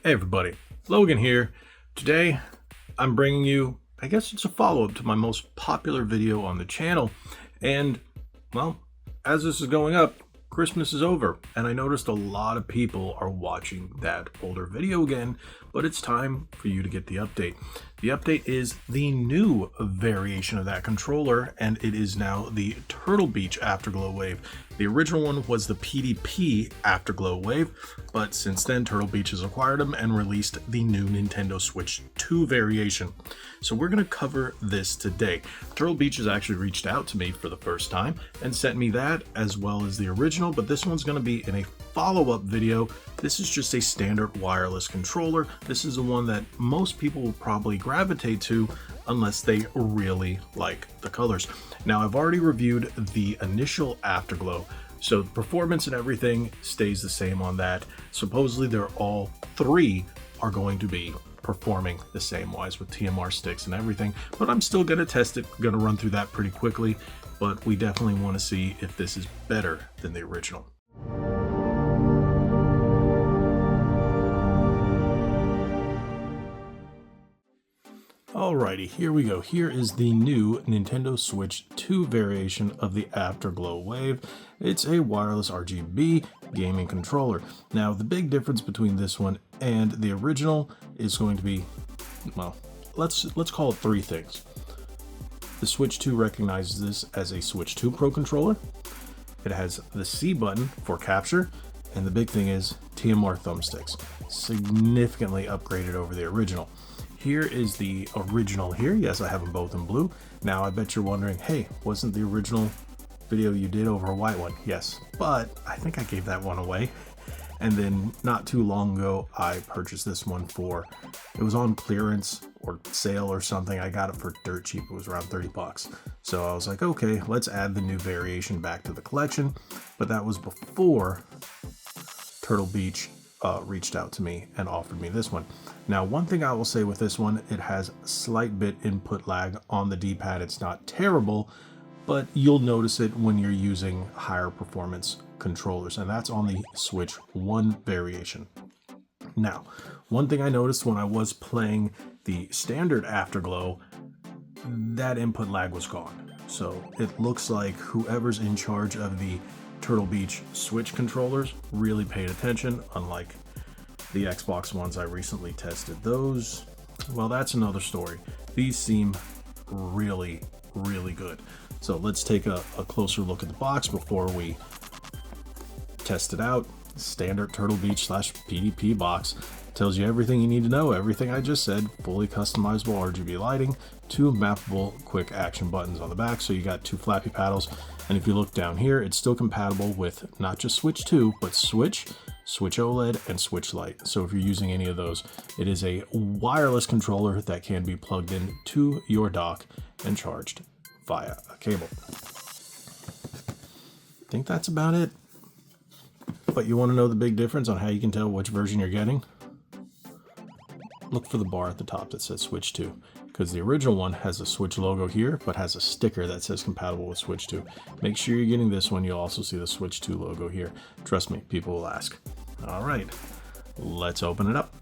Hey everybody, Logan here. Today I'm bringing you, I guess it's a follow-up to my most popular video on the channel. And, well, as this is going up, Christmas is over, and I noticed a lot of people are watching that older video again, but it's time for you to get the update. The update is the new variation of that controller, and it is now the Turtle Beach Afterglow Wave. The original one was the PDP Afterglow Wave, but since then Turtle Beach has acquired them and released the new Nintendo Switch 2 variation. So we're going to cover this today. Turtle Beach has actually reached out to me for the first time and sent me that as well as the original, but this one's going to be in a follow-up video. This is just a standard wireless controller. This is the one that most people will probably gravitate to unless they really like the colors. Now, I've already reviewed the initial Afterglow, so the performance and everything stays the same on that. Supposedly they're all three are going to be performing the same wise with TMR sticks and everything, but I'm still going to test it, going to run through that pretty quickly, but we definitely want to see if this is better than the original. Alrighty, here we go. Here is the new Nintendo Switch 2 variation of the Afterglow Wave. It's a wireless RGB gaming controller. Now, the big difference between this one and the original is going to be, well, let's call it three things. The Switch 2 recognizes this as a Switch 2 Pro controller. It has the C button for capture, and the big thing is TMR thumbsticks, significantly upgraded over the original. Here is the original here. Yes, I have them both in blue. Now, I bet you're wondering, hey, wasn't the original video you did over a white one? Yes, but I think I gave that one away. And then not too long ago, I purchased this one it was on clearance or sale or something. I got it for dirt cheap. It was around 30 bucks. So I was like, okay, let's add the new variation back to the collection. But that was before Turtle Beach reached out to me and offered me this one. Now, one thing I will say with this one, it has slight bit input lag on the D-pad. It's not terrible, but you'll notice it when you're using higher performance controllers, and that's on the Switch 1 variation. Now, one thing I noticed when I was playing the standard Afterglow, that input lag was gone. So it looks like whoever's in charge of the Turtle Beach Switch controllers really paid attention, unlike the Xbox ones I recently tested. Those, well, that's another story. These seem really, really good. So let's take a closer look at the box before we test it out. Standard Turtle Beach / PDP box. Tells you everything you need to know, everything I just said. Fully customizable RGB lighting, 2 mappable quick action buttons on the back, so you got 2 flappy paddles. And if you look down here, it's still compatible with not just Switch 2, but Switch OLED, and Switch Lite. So if you're using any of those, it is a wireless controller that can be plugged in to your dock and charged via a cable. I think that's about it. But you want to know the big difference on how you can tell which version you're getting? Look for the bar at the top that says Switch 2, because the original one has a Switch logo here, but has a sticker that says compatible with Switch 2. Make sure you're getting this one. You'll also see the Switch 2 logo here. Trust me, people will ask. All right, let's open it up.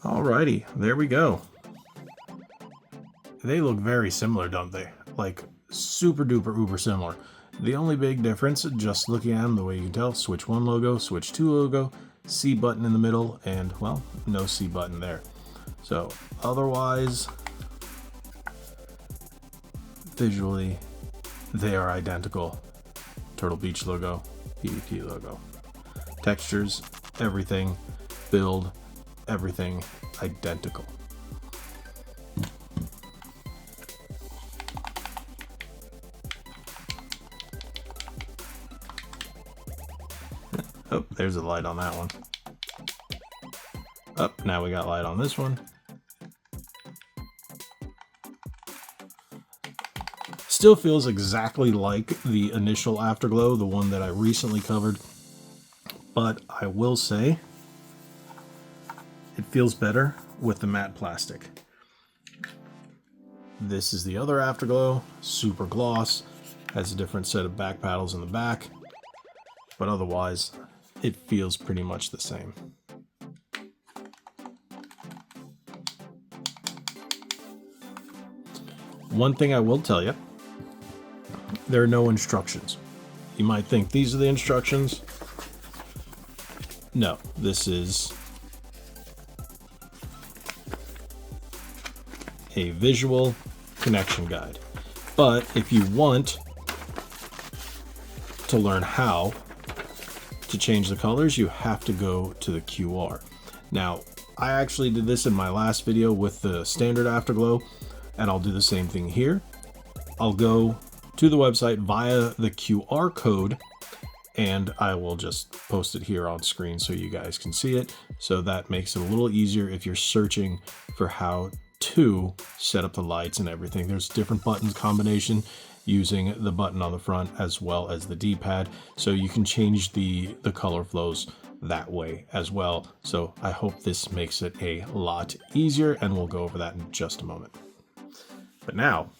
Alrighty, there we go. They look very similar, don't they? Like super duper uber similar. The only big difference, just looking at them the way you can tell, Switch 1 logo, Switch 2 logo, C button in the middle, and well, no C button there. So otherwise, visually, they are identical. Turtle Beach logo, PDP logo. Textures, everything, build, everything identical. Oh, there's a light on that one. Up, now we got light on this one. Still feels exactly like the initial Afterglow, the one that I recently covered, but I will say it feels better with the matte plastic. This is the other Afterglow, super gloss, has a different set of back paddles in the back, but otherwise it feels pretty much the same. One thing I will tell you, there are no instructions. You might think these are the instructions. No, this is a visual connection guide. But if you want to learn how to change the colors, you have to go to the QR. Now, I actually did this in my last video with the standard Afterglow, and I'll do the same thing here. I'll go to the website via the QR code, and I will just post it here on screen so you guys can see it. So that makes it a little easier if you're searching for how to set up the lights and everything. There's different buttons combination using the button on the front as well as the D-pad, so you can change the color flows that way as well. So I hope this makes it a lot easier, and we'll go over that in just a moment. But now,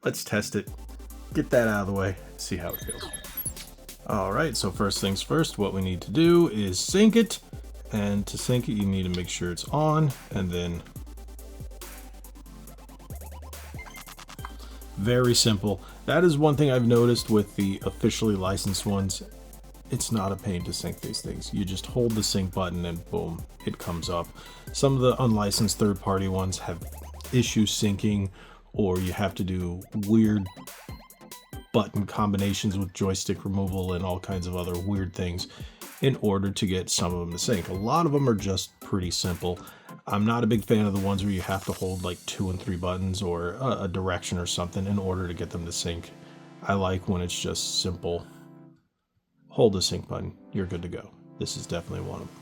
let's test it, get that out of the way, see how it feels. Alright, so first things first, what we need to do is sync it, and to sync it you need to make sure it's on, and then very simple. That is one thing I've noticed with the officially licensed ones. It's not a pain to sync these things. You just hold the sync button and boom, it comes up. Some of the unlicensed third-party ones have issues syncing, or you have to do weird button combinations with joystick removal and all kinds of other weird things in order to get some of them to sync. A lot of them are just pretty simple. I'm not a big fan of the ones where you have to hold like 2 and 3 buttons or a direction or something in order to get them to sync. I like when it's just simple. Hold the sync button, you're good to go. This is definitely one of them.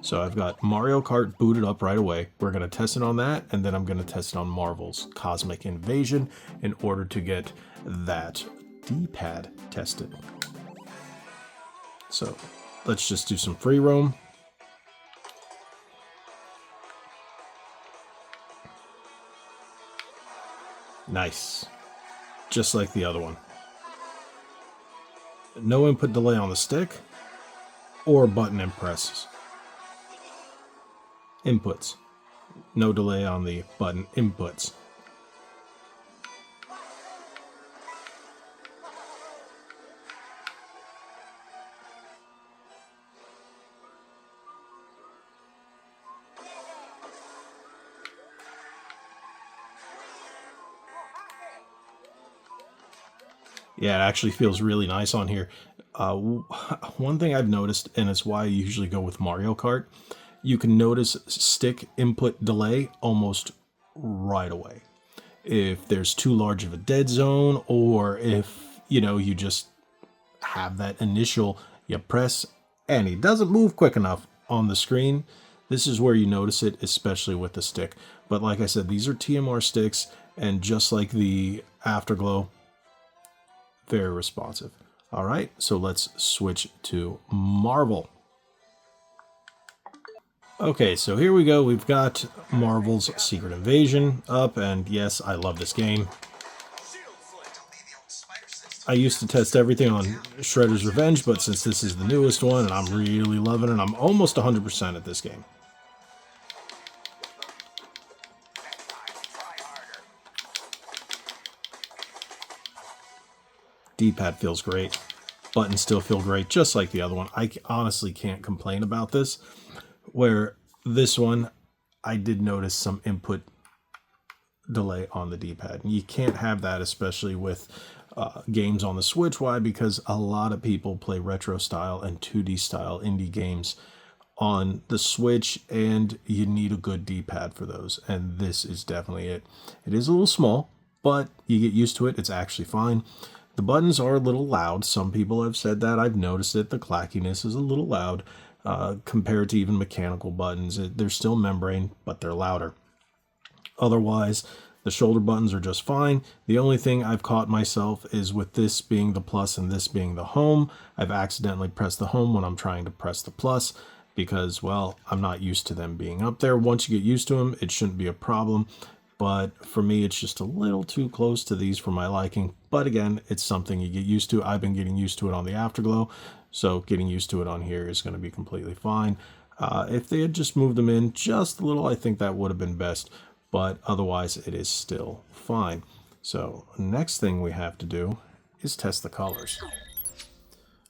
So I've got Mario Kart booted up right away. We're going to test it on that, and then I'm going to test it on Marvel's Cosmic Invasion in order to get that D-pad tested. So let's just do some free roam. Nice. Just like the other one. No input delay on the stick or button and presses. Inputs. No delay on the button inputs. Yeah, it actually feels really nice on here. One thing I've noticed, and it's why I usually go with Mario Kart, you can notice stick input delay almost right away. If there's too large of a dead zone, or if, you just have that initial, you press and it doesn't move quick enough on the screen, this is where you notice it, especially with the stick. But like I said, these are TMR sticks, and just like the Afterglow, very responsive. All right, so let's switch to Marvel. Okay, so here we go. We've got Marvel's Secret Invasion up, and yes, I love this game. I used to test everything on Shredder's Revenge, but since this is the newest one, and I'm really loving it, I'm almost 100% at this game. D-pad feels great. Buttons still feel great, just like the other one. I honestly can't complain about this. Where this one, I did notice some input delay on the D-pad. You can't have that, especially with games on the Switch. Why? Because a lot of people play retro style and 2D style indie games on the Switch, and you need a good D-pad for those, and this is definitely it. It is a little small, but you get used to it. It's actually fine. The buttons are a little loud. Some people have said that. I've noticed it. The clackiness is a little loud compared to even mechanical buttons. They're still membrane, but they're louder. Otherwise, The shoulder buttons are just fine. The only thing I've caught myself is with this being the plus and this being the home, I've accidentally pressed the home when I'm trying to press the plus because, well, I'm not used to them being up there. Once you get used to them, it shouldn't be a problem. But for me, it's just a little too close to these for my liking. But again, it's something you get used to. I've been getting used to it on the Afterglow, so getting used to it on here is going to be completely fine. If they had just moved them in just a little, I think that would have been best. But otherwise, it is still fine. So next thing we have to do is test the colors.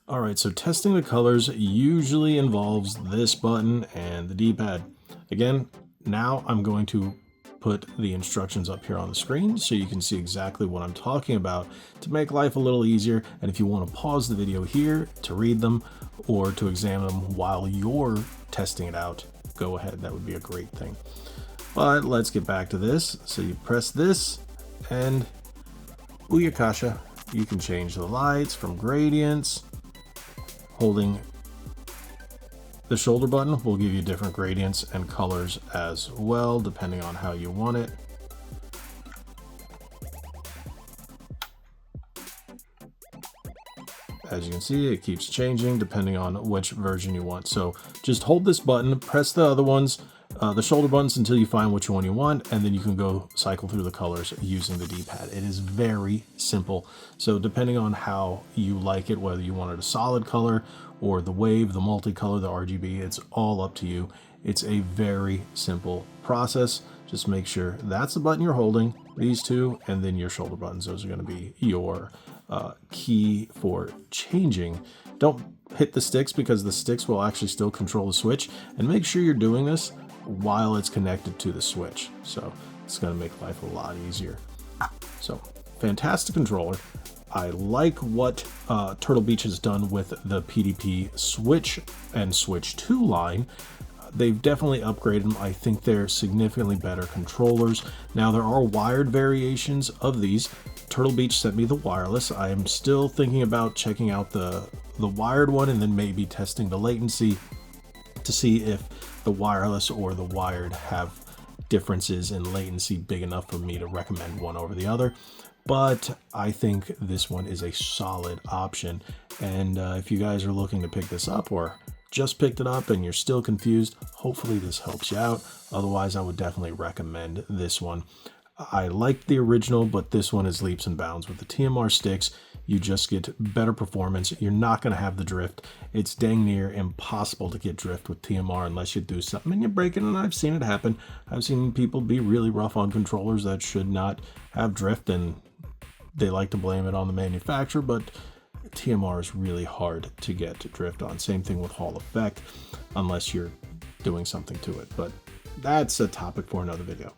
All right, so testing the colors usually involves this button and the D-pad. Again, now I'm going to put the instructions up here on the screen so you can see exactly what I'm talking about to make life a little easier. And if you want to pause the video here to read them or to examine them while you're testing it out, go ahead. That would be a great thing. But let's get back to this. So you press this and Booyakasha, you can change the lights from gradients. Holding the shoulder button will give you different gradients and colors as well, depending on how you want it. As you can see, it keeps changing depending on which version you want. So just hold this button, press the other ones, the shoulder buttons until you find which one you want, and then you can go cycle through the colors using the D-pad. It is very simple. So depending on how you like it, whether you want it a solid color or the wave, the multicolor, the RGB, it's all up to you. It's a very simple process. Just make sure that's the button you're holding, these two, and then your shoulder buttons. Those are going to be your key for changing. Don't hit the sticks because the sticks will actually still control the switch, and make sure you're doing this while it's connected to the switch. So it's going to make life a lot easier. So fantastic controller. I like what Turtle Beach has done with the PDP Switch and Switch 2 line. They've definitely upgraded them. I think they're significantly better controllers. Now there are wired variations of these. Turtle Beach sent me the wireless. I am still thinking about checking out the wired one and then maybe testing the latency to see if the wireless or the wired have differences in latency big enough for me to recommend one over the other. But I think this one is a solid option. And if you guys are looking to pick this up or just picked it up and you're still confused, hopefully this helps you out. Otherwise, I would definitely recommend this one. I like the original, but this one is leaps and bounds. With the TMR sticks, you just get better performance. You're not going to have the drift. It's dang near impossible to get drift with TMR unless you do something and you break it, and I've seen it happen. I've seen people be really rough on controllers that should not have drift, and they like to blame it on the manufacturer, but TMR is really hard to get to drift on. Same thing with Hall Effect, unless you're doing something to it. But that's a topic for another video.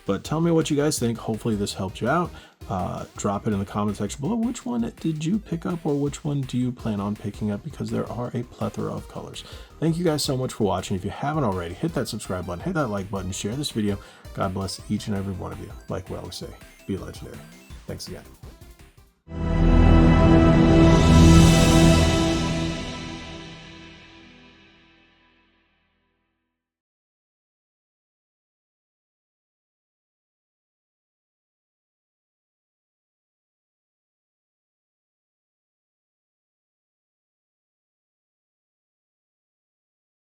But tell me what you guys think. Hopefully this helped you out. Drop it in the comment section below. Which one did you pick up, or which one do you plan on picking up? Because there are a plethora of colors. Thank you guys so much for watching. If you haven't already, hit that subscribe button, hit that like button, share this video. God bless each and every one of you. Like we always say, be legendary. Thanks again.